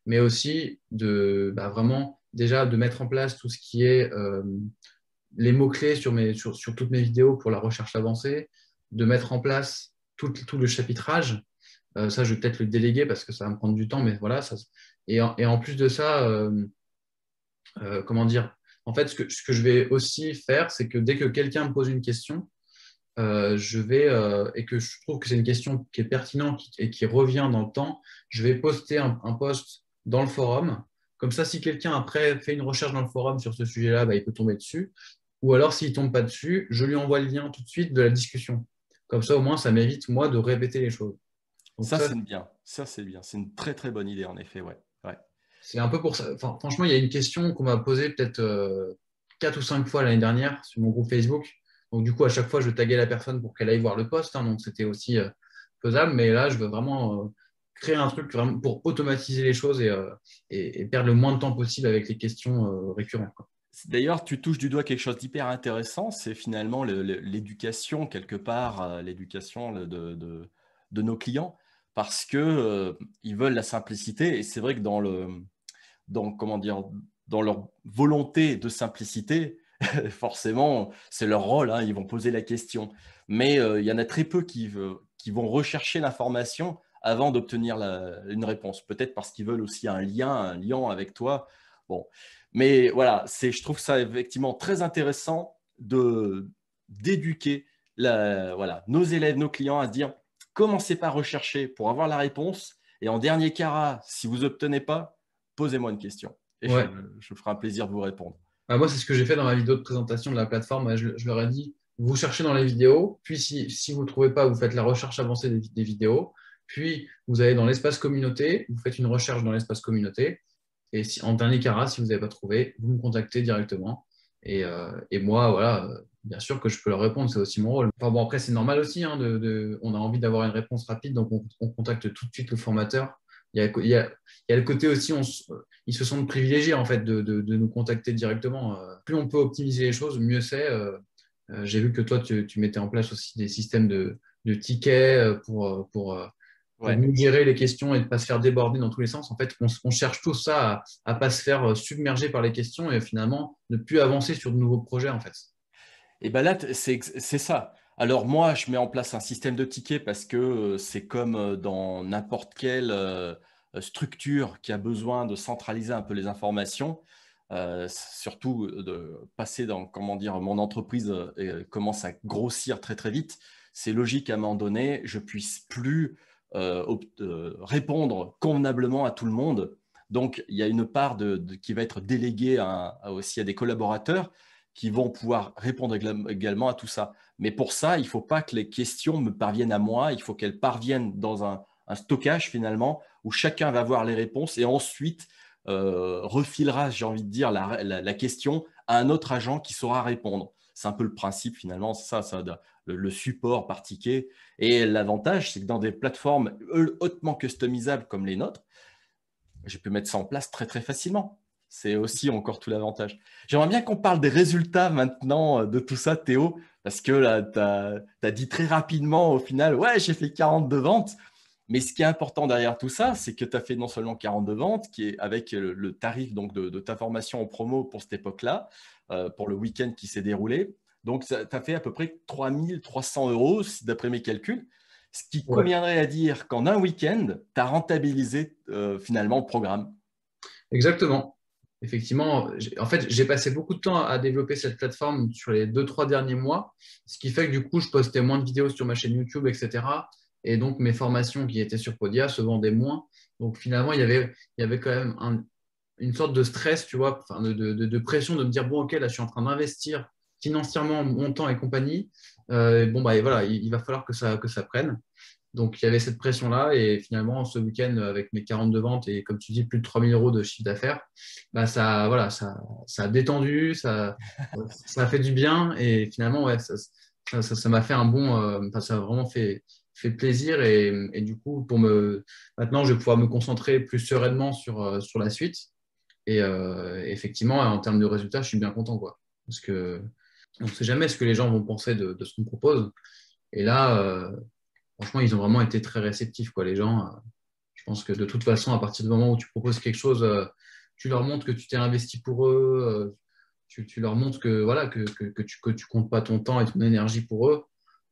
Speaker 2: mais aussi vraiment déjà de mettre en place tout ce qui est les mots-clés sur toutes mes vidéos pour la recherche avancée, de mettre en place tout le chapitrage. Ça, je vais peut-être le déléguer parce que ça va me prendre du temps, mais voilà. Et en plus de ça, comment dire, en fait, ce que je vais aussi faire, c'est que dès que quelqu'un me pose une question, et que je trouve que c'est une question qui est pertinente et qui revient dans le temps, je vais poster un post dans le forum. Comme ça, si quelqu'un après fait une recherche dans le forum sur ce sujet-là, il peut tomber dessus. Ou alors, s'il ne tombe pas dessus, je lui envoie le lien tout de suite de la discussion. Comme ça, au moins, ça m'évite, moi, de répéter les choses. Donc
Speaker 1: Ça,
Speaker 2: ça,
Speaker 1: c'est bien. Ça, c'est bien. C'est une très, très bonne idée, en effet. Ouais. Ouais.
Speaker 2: c'est un peu pour ça. Enfin, franchement, il y a une question qu'on m'a posée peut-être 4 ou 5 fois l'année dernière sur mon groupe Facebook. Donc, du coup, à chaque fois, je taguais la personne pour qu'elle aille voir le post, hein. Donc, c'était aussi faisable. Mais là, je veux vraiment créer un truc vraiment pour automatiser les choses et perdre le moins de temps possible avec les questions récurrentes, quoi.
Speaker 1: D'ailleurs, tu touches du doigt quelque chose d'hyper intéressant, c'est finalement l'éducation, quelque part, l'éducation de nos clients, parce que ils veulent la simplicité, et c'est vrai que comment dire, dans leur volonté de simplicité, forcément, c'est leur rôle, hein, ils vont poser la question. Mais il y en a très peu qui vont rechercher l'information avant d'obtenir une réponse. Peut-être parce qu'ils veulent aussi un lien avec toi. Bon, mais voilà, je trouve ça effectivement très intéressant d'éduquer voilà, nos élèves, nos clients à se dire commencez par rechercher pour avoir la réponse. Et en dernier cas, si vous n'obtenez pas, posez-moi une question et
Speaker 2: Ouais.
Speaker 1: je ferai un plaisir de vous répondre.
Speaker 2: Moi, c'est ce que j'ai fait dans ma vidéo de présentation de la plateforme. Je leur ai dit, vous cherchez dans les vidéos, puis si vous ne trouvez pas, vous faites la recherche avancée des vidéos, puis vous allez dans l'espace communauté, vous faites une recherche dans l'espace communauté, et en dernier cas, si vous n'avez pas trouvé, vous me contactez directement. Et moi, voilà, bien sûr que je peux leur répondre, c'est aussi mon rôle. Enfin bon, après, c'est normal aussi, hein, on a envie d'avoir une réponse rapide, donc on contacte tout de suite le formateur. Il y a le côté aussi, ils se sentent privilégiés en fait de nous contacter directement. Plus on peut optimiser les choses, mieux c'est. J'ai vu que toi, tu mettais en place aussi des systèmes de tickets pour
Speaker 1: Ouais.
Speaker 2: mieux gérer les questions et ne pas se faire déborder dans tous les sens. En fait, on cherche tout ça à ne pas se faire submerger par les questions et finalement ne plus avancer sur de nouveaux projets en fait.
Speaker 1: Et bien là, c'est ça. Alors moi, je mets en place un système de tickets parce que c'est comme dans n'importe quelle structure qui a besoin de centraliser un peu les informations, surtout de passer dans, comment dire, mon entreprise commence à grossir très très vite. C'est logique qu'à un moment donné, je puisse plus répondre convenablement à tout le monde. Donc, il y a une part qui va être déléguée aussi à des collaborateurs qui vont pouvoir répondre également à tout ça. Mais pour ça, il ne faut pas que les questions me parviennent à moi, il faut qu'elles parviennent dans un stockage finalement, où chacun va voir les réponses et ensuite refilera, j'ai envie de dire, la question à un autre agent qui saura répondre. C'est un peu le principe finalement, c'est ça le support par ticket. Et l'avantage, c'est que dans des plateformes hautement customisables comme les nôtres, je peux mettre ça en place très très facilement. C'est aussi encore tout l'avantage. J'aimerais bien qu'on parle des résultats maintenant de tout ça, Théo, parce que là, tu as dit très rapidement au final, ouais, j'ai fait 42 ventes. Mais ce qui est important derrière tout ça, c'est que tu as fait non seulement 42 ventes, qui est avec le tarif donc, de ta formation en promo pour cette époque-là, pour le week-end qui s'est déroulé. Donc, tu as fait à peu près 3 300 euros, d'après mes calculs, ce qui
Speaker 2: Ouais,
Speaker 1: conviendrait à dire qu'en un week-end, tu as rentabilisé finalement le programme.
Speaker 2: exactement. Effectivement, en fait, j'ai passé beaucoup de temps à développer cette plateforme sur les 2, 3 derniers mois, ce qui fait que du coup, je postais moins de vidéos sur ma chaîne YouTube, etc. Et donc, mes formations qui étaient sur Podia se vendaient moins. Donc, finalement, il y avait quand même une sorte de stress, tu vois, enfin, de pression de me dire, bon, ok, là, je suis en train d'investir financièrement mon temps et compagnie. Bon, bah, et voilà, il va falloir que ça prenne. Donc, il y avait cette pression-là. Et finalement, ce week-end, avec mes 42 ventes et comme tu dis, plus de 3 000 € de chiffre d'affaires, bah, voilà, ça a détendu, ça a fait du bien. Et finalement, ouais, ça m'a fait un bon. Enfin, ça a vraiment fait plaisir. Et du coup, maintenant, je vais pouvoir me concentrer plus sereinement sur la suite. Et effectivement, en termes de résultats, je suis bien content, quoi. Parce que on ne sait jamais ce que les gens vont penser de ce qu'on propose. Et là, franchement, ils ont vraiment été très réceptifs, quoi, les gens. Je pense que de toute façon, à partir du moment où tu proposes quelque chose, tu leur montres que tu t'es investi pour eux, tu leur montres que, voilà, que tu comptes pas ton temps et ton énergie pour eux.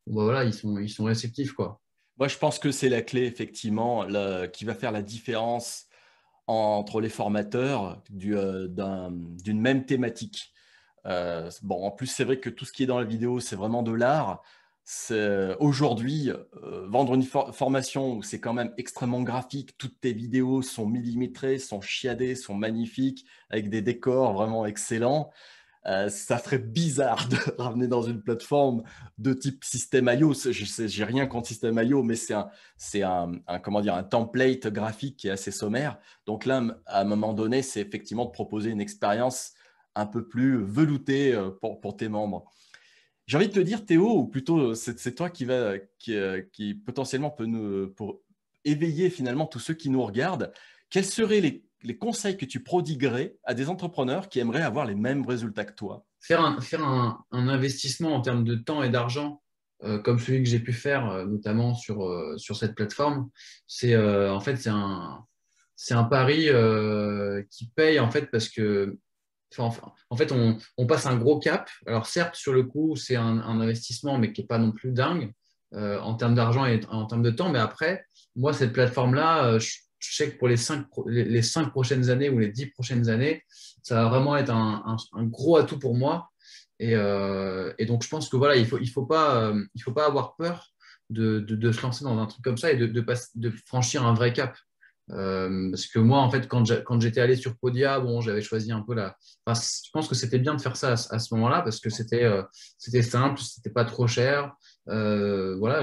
Speaker 2: Bon, bah, voilà, ils sont réceptifs, quoi.
Speaker 1: Moi, je pense que c'est la clé, effectivement, qui va faire la différence entre les formateurs d'une même thématique. Bon, en plus, c'est vrai que tout ce qui est dans la vidéo, c'est vraiment de l'art. Aujourd'hui, vendre une formation où c'est quand même extrêmement graphique, toutes tes vidéos sont millimétrées, sont chiadées, sont magnifiques, avec des décors vraiment excellents. Ça ferait bizarre de ramener dans une plateforme de type système IO. Je sais, j'ai rien contre système IO, mais comment dire, un template graphique qui est assez sommaire. Donc là, à un moment donné, c'est effectivement de proposer une expérience un peu plus veloutée pour tes membres. J'ai envie de te dire, Théo, ou plutôt c'est toi qui potentiellement peut pour éveiller finalement tous ceux qui nous regardent, quels seraient les conseils que tu prodiguerais à des entrepreneurs qui aimeraient avoir les mêmes résultats que toi?
Speaker 2: Faire un investissement en termes de temps et d'argent, comme celui que j'ai pu faire, notamment sur cette plateforme, en fait, c'est un pari qui paye, en fait, parce que en fait, on passe un gros cap. Alors certes, sur le coup, c'est un investissement, mais qui n'est pas non plus dingue en termes d'argent et en termes de temps. Mais après, moi, cette plateforme-là, je sais que pour les 5 prochaines années ou les 10 prochaines années, ça va vraiment être un gros atout pour moi. Et donc, je pense que voilà, il faut pas avoir peur de se lancer dans un truc comme ça et de franchir un vrai cap. Parce que moi, en fait, quand j'étais allé sur Podia, bon, j'avais choisi un peu enfin, je pense que c'était bien de faire ça à ce moment-là parce que c'était simple, c'était pas trop cher. Voilà,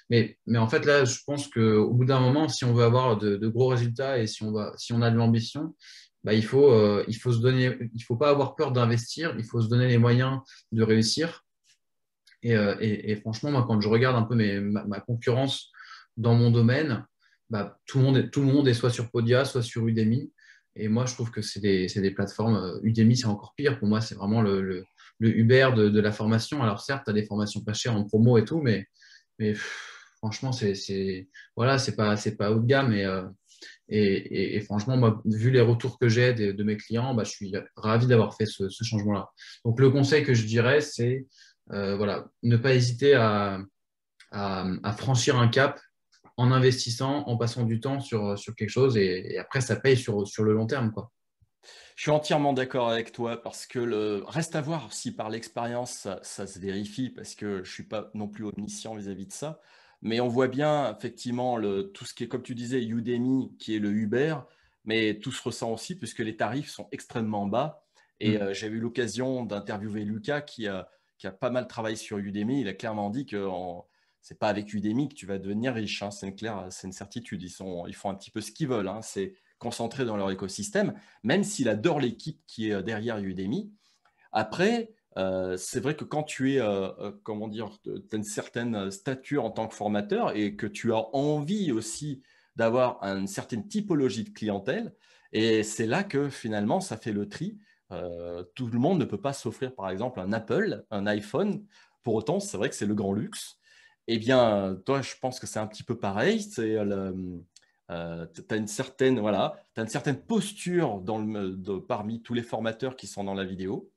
Speaker 2: mais en fait, là, je pense qu'au bout d'un moment, si on veut avoir de gros résultats et si on a de l'ambition, bah, il faut se donner, il faut pas avoir peur d'investir, il faut se donner les moyens de réussir. Et franchement, moi, quand je regarde un peu ma concurrence dans mon domaine, bah, tout le monde est soit sur Podia, soit sur Udemy. Et moi, je trouve que c'est des plateformes. Udemy, c'est encore pire. Pour moi, c'est vraiment le Uber de la formation. Alors, certes, tu as des formations pas chères en promo et tout, mais franchement, voilà, c'est pas haut de gamme. Et franchement, moi, vu les retours que j'ai de mes clients, bah, je suis ravi d'avoir fait ce changement-là. Donc, le conseil que je dirais, c'est voilà, ne pas hésiter à franchir un cap en investissant, en passant du temps sur quelque chose et après, ça paye sur le long terme, quoi.
Speaker 1: Je suis entièrement d'accord avec toi parce que reste à voir si par l'expérience ça se vérifie parce que je ne suis pas non plus omniscient vis-à-vis de ça. Mais on voit bien effectivement tout ce qui est, comme tu disais, Udemy qui est le Uber, mais tout se ressent aussi puisque les tarifs sont extrêmement bas. Et
Speaker 2: Mm.
Speaker 1: j'ai eu l'occasion d'interviewer Lucas qui a pas mal travaillé sur Udemy. Il a clairement dit que c'est pas avec Udemy que tu vas devenir riche, hein, c'est une certitude. Ils font un petit peu ce qu'ils veulent, hein, c'est concentré dans leur écosystème même s'il adore l'équipe qui est derrière Udemy. Après, c'est vrai que quand tu es, comment dire, tu as une certaine stature en tant que formateur et que tu as envie aussi d'avoir une certaine typologie de clientèle, et c'est là que finalement ça fait le tri. Tout le monde ne peut pas s'offrir par exemple un Apple, un iPhone. Pour autant, c'est vrai que c'est le grand luxe. Eh bien, toi, je pense que c'est un petit peu pareil. Tu as une certaine, voilà, t'as une certaine posture parmi tous les formateurs qui sont dans la vidéo.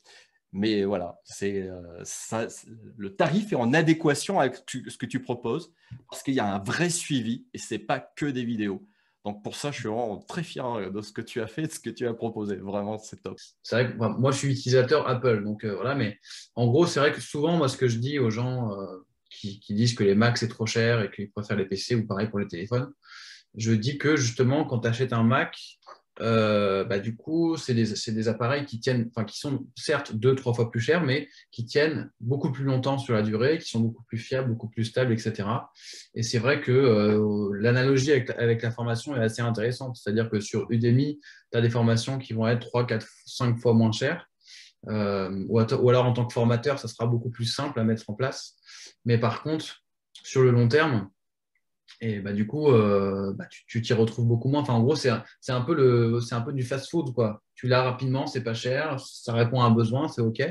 Speaker 1: Mais voilà, le tarif est en adéquation avec ce que tu proposes parce qu'il y a un vrai suivi et ce n'est pas que des vidéos. Donc pour ça, je suis vraiment très fier de ce que tu as fait, de ce que tu as proposé. Vraiment, c'est top.
Speaker 2: C'est vrai que enfin, moi, je suis utilisateur Apple, donc voilà. Mais en gros, c'est vrai que souvent, moi, ce que je dis aux gens qui disent que les Macs c'est trop cher et qu'ils préfèrent les PC ou pareil pour les téléphones, je dis que justement, quand tu achètes un Mac, bah, du coup, c'est des appareils qui tiennent, enfin, qui sont certes 2, 3 fois plus chers, mais qui tiennent beaucoup plus longtemps sur la durée, qui sont beaucoup plus fiables, beaucoup plus stables, etc. Et c'est vrai que l'analogie avec la formation est assez intéressante. C'est-à-dire que sur Udemy, tu as des formations qui vont être 3, 4, 5 fois moins chères. Ou alors en tant que formateur, ça sera beaucoup plus simple à mettre en place. Mais par contre, sur le long terme, et bah, du coup, bah, tu t'y retrouves beaucoup moins. Enfin, en gros, c'est un peu c'est un peu du fast-food, quoi. Tu l'as rapidement, c'est pas cher, ça répond à un besoin, c'est OK.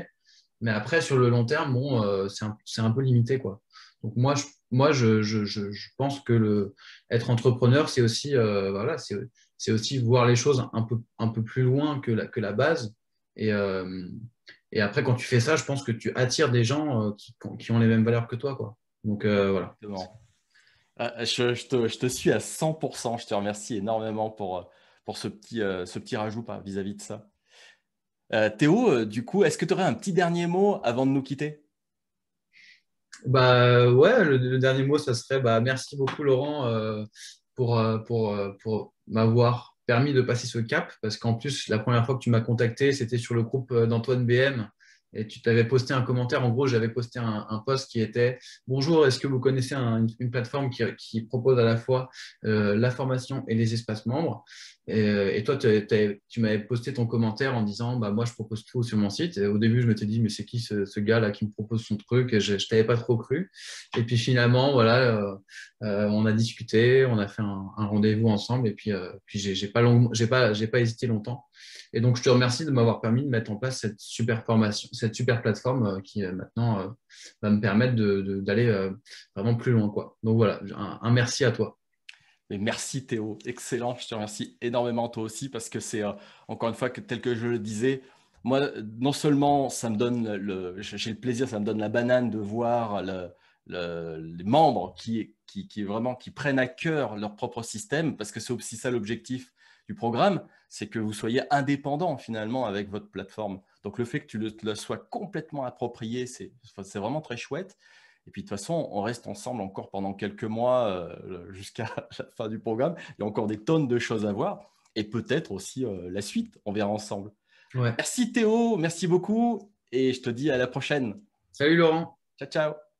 Speaker 2: Mais après, sur le long terme, bon, c'est un peu limité, quoi. Donc moi, je pense que être entrepreneur, c'est aussi, voilà, c'est aussi voir les choses un peu plus loin que la base. Et, euh, et après, quand tu fais ça, je pense que tu attires des gens qui ont les mêmes valeurs que toi, quoi. Donc voilà.
Speaker 1: Exactement. Je te suis à 100%. Je te remercie énormément pour ce petit rajout vis-à-vis de ça. Théo, du coup, est-ce que tu aurais un petit dernier mot avant de nous quitter?
Speaker 2: Bah ouais, le dernier mot, ça serait bah, merci beaucoup Laurent pour m'avoir permis de passer ce cap, parce qu'en plus, la première fois que tu m'as contacté, c'était sur le groupe d'Antoine BM, et tu t'avais posté un commentaire. En gros, j'avais posté un post qui était: Bonjour, est-ce que vous connaissez une plateforme qui propose à la fois la formation et les espaces membres? Et toi, tu m'avais posté ton commentaire en disant bah, moi, je propose tout sur mon site. Et au début, je m'étais dit mais c'est qui ce gars-là qui me propose son truc? Et je ne t'avais pas trop cru. Et puis finalement, voilà, on a discuté, on a fait un rendez-vous ensemble. Et puis j'ai pas hésité longtemps. Et donc, je te remercie de m'avoir permis de mettre en place cette super formation, cette super plateforme qui maintenant va me permettre d'aller vraiment plus loin, quoi. Donc voilà, un merci à toi.
Speaker 1: Mais merci Théo, excellent. Je te remercie énormément toi aussi parce que c'est encore une fois tel que je le disais, moi non seulement ça me donne j'ai le plaisir, ça me donne la banane de voir les membres qui vraiment qui prennent à cœur leur propre système parce que c'est aussi ça l'objectif du programme, c'est que vous soyez indépendant finalement avec votre plateforme. Donc le fait que tu le sois complètement approprié, c'est vraiment très chouette. Et puis de toute façon, on reste ensemble encore pendant quelques mois jusqu'à la fin du programme. Il y a encore des tonnes de choses à voir et peut-être aussi la suite. On verra ensemble.
Speaker 2: Ouais.
Speaker 1: Merci Théo, merci beaucoup et je te dis à la prochaine.
Speaker 2: Salut Laurent.
Speaker 1: Ciao, ciao.